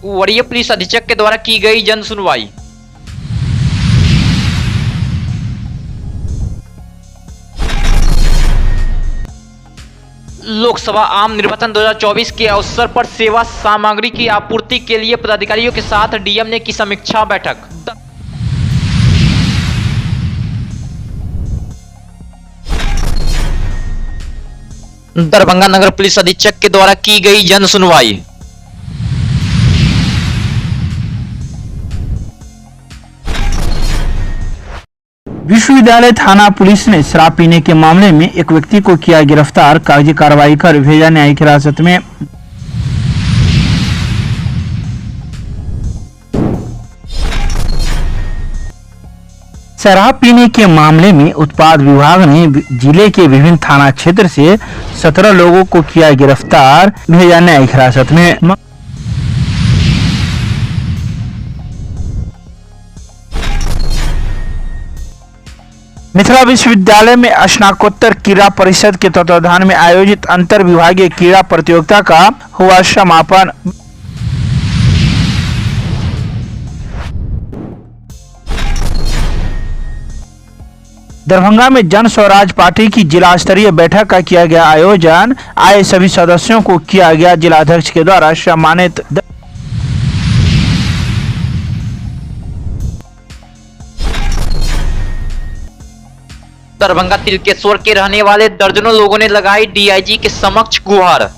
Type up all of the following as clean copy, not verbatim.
वरीय पुलिस अधीक्षक के द्वारा की गई जन सुनवाई। लोकसभा आम निर्वाचन 2024 के अवसर पर सेवा सामग्री की आपूर्ति के लिए पदाधिकारियों के साथ डीएम ने की समीक्षा बैठक। दरभंगा नगर पुलिस अधीक्षक के द्वारा की गई जन सुनवाई। विश्वविद्यालय थाना पुलिस ने शराब पीने के मामले में एक व्यक्ति को किया गिरफ्तार, कागजी कार्रवाई कर भेजा न्यायिक हिरासत में। शराब पीने के मामले में उत्पाद विभाग ने जिले के विभिन्न थाना क्षेत्र से 17 लोगों को किया गिरफ्तार, भेजा न्यायिक हिरासत में। मिथिला विश्वविद्यालय में स्नातकोत्तर क्रीड़ा परिषद के तत्वावधान में आयोजित अंतर विभागीय क्रीड़ा प्रतियोगिता का हुआ समापन। दरभंगा में जन स्वराज पार्टी की जिला स्तरीय बैठक का किया गया आयोजन, आए सभी सदस्यों को किया गया जिलाध्यक्ष के द्वारा सम्मानित। दरभंगा तिलकेश्वर के रहने वाले दर्जनों लोगों ने लगाई डीआईजी के समक्ष गुहार।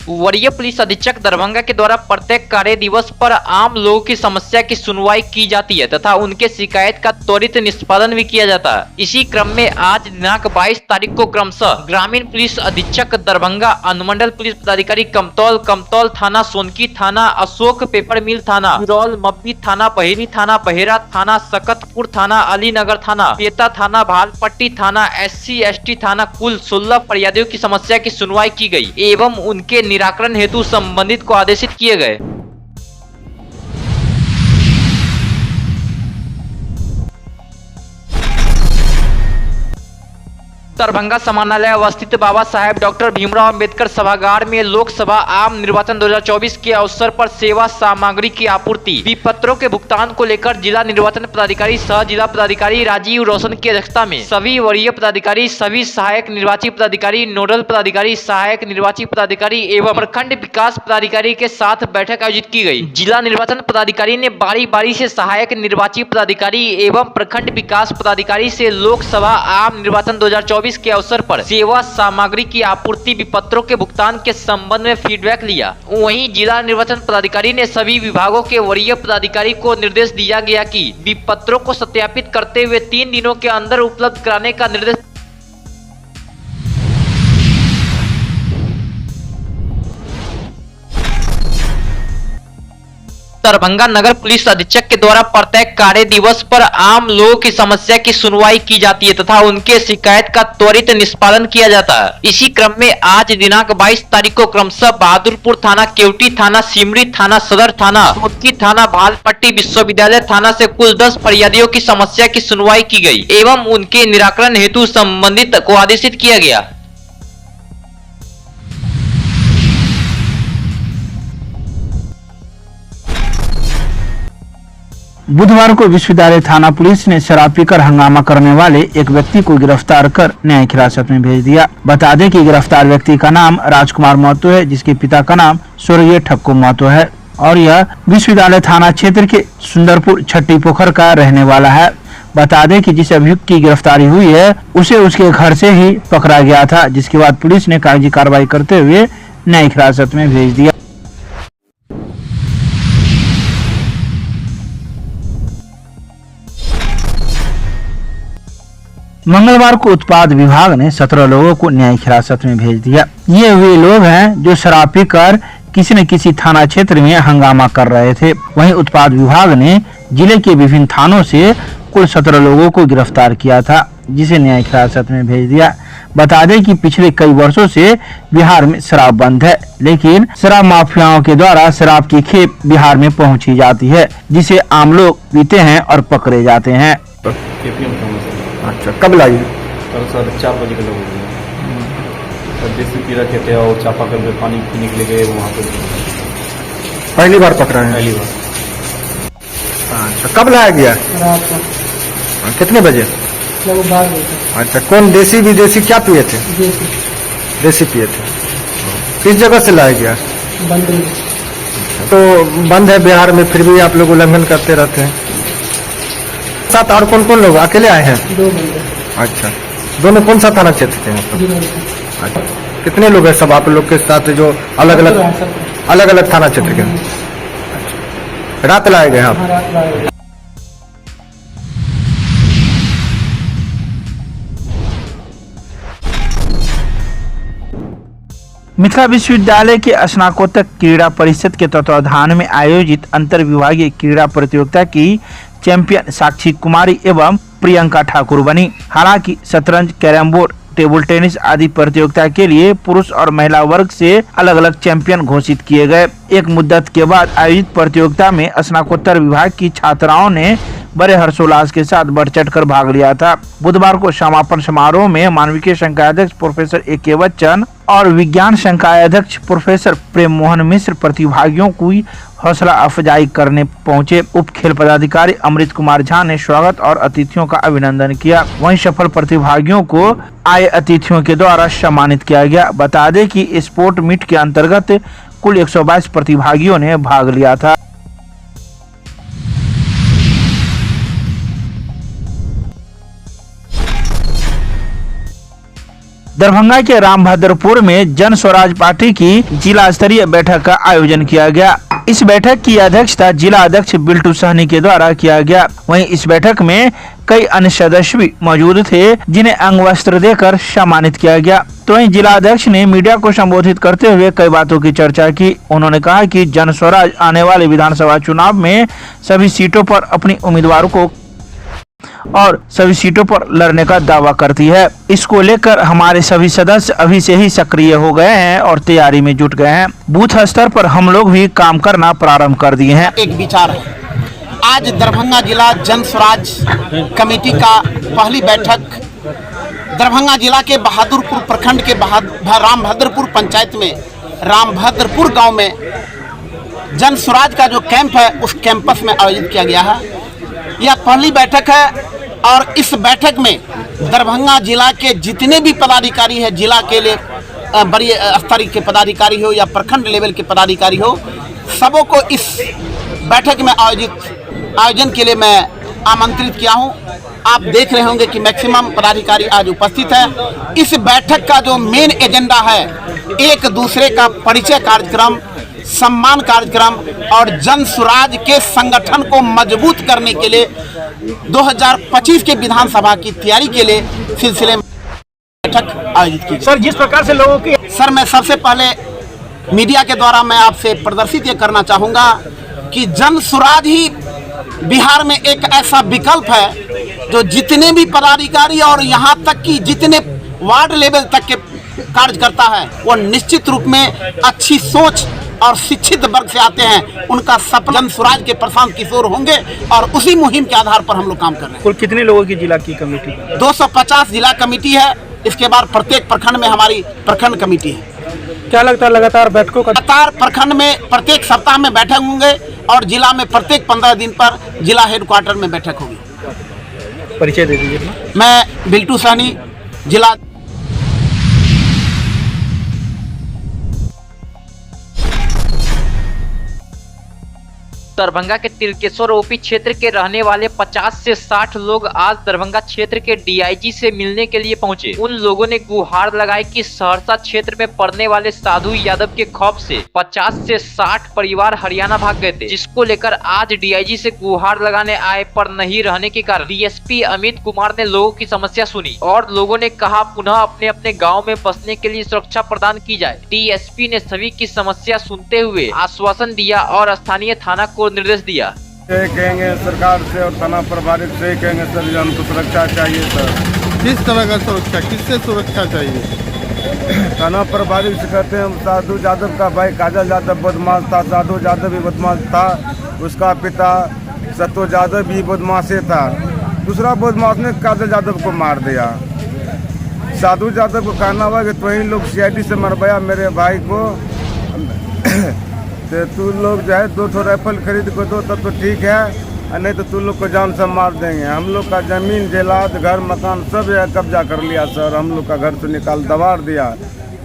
वरीय पुलिस अधीक्षक दरभंगा के द्वारा प्रत्येक कार्य दिवस पर आम लोगों की समस्या की सुनवाई की जाती है तथा उनके शिकायत का त्वरित निष्पादन भी किया जाता है। इसी क्रम में आज दिनांक 22 तारीख को क्रमशः ग्रामीण पुलिस अधीक्षक दरभंगा, अनुमंडल पुलिस पदाधिकारी कमतौल थाना, सोनकी थाना, अशोक पेपर मिल थाना, बिरौल मब्बी थाना, बहेरी थाना, बहेरा थाना, सकतपुर थाना, अलीनगर थाना, पेता थाना, भालपट्टी थाना, SC/ST थाना, कुल 16 फरियादियों की समस्या की सुनवाई की गई एवं उनके निराकरण हेतु संबंधित को आदेशित किए गए। दरभंगा समानालय अवस्थित बाबा साहेब डॉक्टर भीमराव अंबेडकर सभागार में लोकसभा आम निर्वाचन 2024 के अवसर पर सेवा सामग्री की आपूर्ति, विपत्रों के भुगतान को लेकर जिला निर्वाचन पदाधिकारी सह जिला पदाधिकारी राजीव रोशन की अध्यक्षता में सभी वरीय पदाधिकारी, सभी सहायक निर्वाची पदाधिकारी, नोडल पदाधिकारी, सहायक निर्वाची पदाधिकारी एवं प्रखंड विकास पदाधिकारी के साथ बैठक आयोजित की गई। जिला निर्वाचन पदाधिकारी ने बारी बारी से सहायक निर्वाची पदाधिकारी एवं प्रखंड विकास पदाधिकारी से लोकसभा आम निर्वाचन 2024 के अवसर पर सेवा सामग्री की आपूर्ति, विपत्रों के भुगतान के संबंध में फीडबैक लिया। वहीं जिला निर्वाचन पदाधिकारी ने सभी विभागों के वरीय पदाधिकारी को निर्देश दिया गया कि विपत्रों को सत्यापित करते हुए 3 दिनों के अंदर उपलब्ध कराने का निर्देश। दरभंगा नगर पुलिस अधीक्षक के द्वारा प्रत्येक कार्य दिवस पर आम लोगों की समस्या की सुनवाई की जाती है तथा उनके शिकायत का त्वरित निष्पादन किया जाता है। इसी क्रम में आज दिनांक 22 तारीख को क्रमशः बहादुरपुर थाना, केवटी थाना, सिमरी थाना, सदर थाना, सोनकी थाना, भालपट्टी विश्वविद्यालय थाना से कुल 10 फरियादियों की समस्या की सुनवाई की गई एवं उनके निराकरण हेतु संबंधित को आदेशित किया गया। बुधवार को विश्वविद्यालय थाना पुलिस ने शराब पीकर हंगामा करने वाले एक व्यक्ति को गिरफ्तार कर न्यायिक हिरासत में भेज दिया। बता दें कि गिरफ्तार व्यक्ति का नाम राजकुमार महतो है, जिसके पिता का नाम स्वर्गीय ठक्कू महतो है और यह विश्वविद्यालय थाना क्षेत्र के सुंदरपुर छट्टी पोखर का रहने वाला है। बता दें कि जिस अभियुक्त की गिरफ्तारी हुई है उसे उसके घर से ही पकड़ा गया था, जिसके बाद पुलिस ने कागजी कार्रवाई करते हुए न्यायिक हिरासत में भेज दिया। मंगलवार को उत्पाद विभाग ने 17 लोगों को न्यायिक हिरासत में भेज दिया। ये वे लोग हैं जो शराब पीकर किसी न किसी थाना क्षेत्र में हंगामा कर रहे थे। वहीं उत्पाद विभाग ने जिले के विभिन्न थानों से कुल 17 लोगों को गिरफ्तार किया था, जिसे न्यायिक हिरासत में भेज दिया। बता दें कि पिछले कई वर्षों से बिहार में शराब बंद है, लेकिन शराब माफियाओं के द्वारा शराब की खेप बिहार में पहुंची जाती है, जिसे आम लोग पीते हैं और पकड़े जाते हैं। अच्छा, कब लाई? कल सर 4 बजे के लोग हो गए सर। देसी पी रखे थे और चापाकल में पानी पीने के लिए गए वहाँ पर। पहली बार पकड़ा है? पहली बार। अच्छा, कब लाया गया? रात को कितने बजे? लगभग 12 बजे अच्छा, कौन देसी विदेशी क्या पिए थे? देसी देसी पिए थे। किस जगह से लाया गया? बंद नहीं। तो बंद है बिहार में, फिर भी आप लोग उल्लंघन करते रहते हैं। साथ और कौन कौन लोग अकेले आए हैं? 2 बंदे अच्छा, दोनों कौन सा थाना क्षेत्र के हैं? जिन्होंने से अच्छा, कितने लोग हैं सब आप लोग के साथ जो अलग अलग थाना क्षेत्र के हैं? अच्छा, रात लाए गए आप? रात लाए। मिथिला विश्वविद्यालय के स्नातकोत्तर क्रीड़ा परिषद के तत्वाधान में आयोजित अंतर विभागीय क्रीड़ा प्रतियोगिता की चैंपियन साक्षी कुमारी एवं प्रियंका ठाकुर बनी। हालांकि शतरंज, कैरम बोर्ड, टेबल टेनिस आदि प्रतियोगिता के लिए पुरुष और महिला वर्ग से अलग अलग चैंपियन घोषित किए गए। एक मुद्दत के बाद आयोजित प्रतियोगिता में स्नातकोत्तर विभाग की छात्राओं ने बड़े हर्षोल्लास के साथ बढ़ चढ़ कर भाग लिया था। बुधवार को समापन समारोह में मानविकी संकायाध्यक्ष प्रोफेसर A.K. बच्चन और विज्ञान संकायाध्यक्ष प्रोफेसर प्रेम मोहन मिश्र प्रतिभागियों की हौसला अफजाई करने पहुंचे। उप खेल पदाधिकारी अमृत कुमार झा ने स्वागत और अतिथियों का अभिनंदन किया। वहीं सफल प्रतिभागियों को आए अतिथियों के द्वारा सम्मानित किया गया। बता दें कि स्पोर्ट मीट के अंतर्गत कुल 122 प्रतिभागियों ने भाग लिया था। दरभंगा के रामभद्रपुर में जन स्वराज पार्टी की जिला स्तरीय बैठक का आयोजन किया गया। इस बैठक की अध्यक्षता जिला अध्यक्ष बिल्टू सहनी के द्वारा किया गया। वहीं इस बैठक में कई अन्य सदस्य भी मौजूद थे जिन्हें अंग वस्त्र देकर सम्मानित किया गया। तो वहीं जिला अध्यक्ष ने मीडिया को संबोधित करते हुए कई बातों की चर्चा की। उन्होंने कहा कि जन स्वराज आने वाले विधानसभा चुनाव में सभी सीटों पर अपनी उम्मीदवारों को और सभी सीटों पर लड़ने का दावा करती है। इसको लेकर हमारे सभी सदस्य अभी से ही सक्रिय हो गए हैं और तैयारी में जुट गए हैं। बूथ स्तर पर हम लोग भी काम करना प्रारंभ कर दिए हैं। एक विचार है, आज दरभंगा जिला जन स्वराज कमेटी का पहली बैठक दरभंगा जिला के बहादुरपुर प्रखंड के रामभद्रपुर पंचायत में रामभद्रपुर गांव में जन स्वराज का जो कैंप है उस कैंपस में आयोजित किया गया है। यह पहली बैठक है और इस बैठक में दरभंगा जिला के जितने भी पदाधिकारी हैं, जिला के लिए बड़ी स्तरीय के पदाधिकारी हो या प्रखंड लेवल के पदाधिकारी हो, सबों को इस बैठक में आयोजन के लिए मैं आमंत्रित किया हूं। आप देख रहे होंगे कि मैक्सिमम पदाधिकारी आज उपस्थित है। इस बैठक का जो मेन एजेंडा है, एक दूसरे का परिचय कार्यक्रम, सम्मान कार्यक्रम और जन स्वराज के संगठन को मजबूत करने के लिए 2025 के विधानसभा की तैयारी के लिए सिलसिले में बैठक आयोजित की। सर, जिस प्रकार से लोगों की सर, मैं सबसे पहले मीडिया के द्वारा मैं आपसे प्रदर्शित ये करना चाहूँगा कि जन स्वराज ही बिहार में एक ऐसा विकल्प है जो जितने भी पदाधिकारी और यहाँ तक कि जितने वार्ड लेवल तक के कार्यकर्ता है वो निश्चित रूप में अच्छी सोच और शिक्षित वर्ग से आते हैं। उनका सपना जन स्वराज के प्रशांत किशोर होंगे और उसी मुहिम के आधार पर हम लोग काम कर रहे हैं। कुल कितने लोगों की जिला की कमेटी? 250 जिला कमेटी है। इसके बाद प्रत्येक प्रखंड में हमारी प्रखंड कमेटी है। क्या लगता है लगातार बैठकों का? लगातार प्रखंड में प्रत्येक सप्ताह में बैठक होंगे और जिला में प्रत्येक 15 दिन पर जिला हेडक्वार्टर में बैठक होगी। परिचय दे दीजिए। मैं बिल्टू सहनी, जिला दरभंगा के तिलकेश्वर ओपी क्षेत्र के रहने वाले 50 से 60 लोग आज दरभंगा क्षेत्र के डीआईजी से मिलने के लिए पहुंचे। उन लोगों ने गुहार लगाई कि सहरसा क्षेत्र में पड़ने वाले साधु यादव के खौफ से 50 से 60 परिवार हरियाणा भाग गए थे, जिसको लेकर आज डीआईजी से गुहार लगाने आए पर नहीं रहने के कारण डीएसपी अमित कुमार ने लोगों की समस्या सुनी और लोगों ने कहा पुनः अपने अपने गाँव में बसने के लिए सुरक्षा प्रदान की जाए। डीएसपी ने सभी की समस्या सुनते हुए आश्वासन दिया और स्थानीय थाना को निर्देश दिया। कहेंगे सरकार से और थाना प्रभारी से कहेंगे सर हमको सुरक्षा चाहिए। सर किस तरह का सुरक्षा, किससे सुरक्षा चाहिए? थाना प्रभारी से कहते हैं साधु यादव का भाई काजल यादव बदमाश था, साधु यादव भी बदमाश था, उसका पिता सत्तो यादव भी बदमाश था। दूसरा बदमाश ने काजल यादव को मार दिया। साधु यादव को कहना हुआ कि तो ही लोग CID से मरवाया मेरे भाई को तो तू लोग जो है 2 राइफल खरीद को दो तब तो ठीक है, और नहीं तो तू लोग को जान से मार देंगे। हम लोग का जमीन जेलाद घर मकान सब कब्जा कर लिया सर, हम लोग का घर से निकाल दबाड़ दिया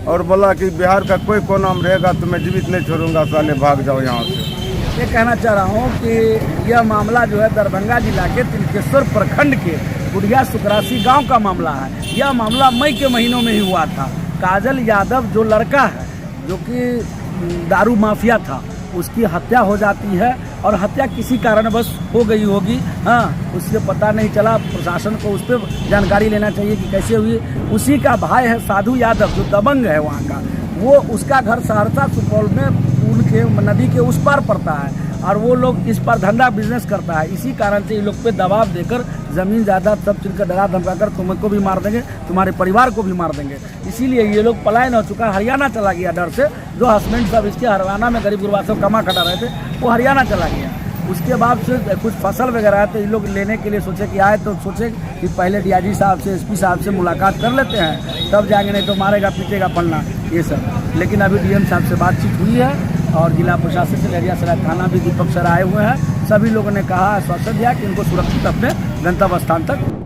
और बोला कि बिहार का कोई कोना में रहेगा तो मैं जीवित नहीं छोड़ूंगा, साले भाग जाओ यहाँ से। ये कहना चाह रहा हूँ कि यह मामला जो है दरभंगा जिला के तिलकेश्वर प्रखंड के बुढ़िया सुकरासी गांव का मामला है। यह मामला मई के महीनों में ही हुआ था। काजल यादव जो लड़का है जो कि दारू माफिया था, उसकी हत्या हो जाती है और हत्या किसी कारणवश हो गई होगी। हाँ, उससे पता नहीं चला, प्रशासन को उस पर जानकारी लेना चाहिए कि कैसे हुई। उसी का भाई है साधु यादव जो दबंग है वहाँ का, वो उसका घर सहरसा सुपौल में पुल के नदी के उस पार पड़ता है और वो लोग इस पर धंधा बिजनेस करता है। इसी कारण से ये लोग पे दबाव देकर ज़मीन जायदाद सब चीज़ का डरा धमका कर तुमको भी मार देंगे, तुम्हारे परिवार को भी मार देंगे। इसीलिए ये लोग पलायन हो चुका, हरियाणा चला गया डर से। जो हस्बैंड सब इसके हरियाणा में गरीब गुरबा सब कमा खटा रहे थे वो हरियाणा चला गया। उसके बाद से कुछ फसल वगैरह है तो ये लोग लेने के लिए सोचे कि आए तो सोचे कि पहले DIG साहब से SP साहब से मुलाकात कर लेते हैं तब जाएंगे, नहीं तो मारेगा पीटेगा फलना ये सब। लेकिन अभी DM साहब से बातचीत हुई है और जिला प्रशासन से लहरियासराय थाना भी दीपक सर आए हुए हैं। सभी लोगों ने कहा, आश्वासन दिया कि इनको सुरक्षित अपने गंतव्य स्थान तक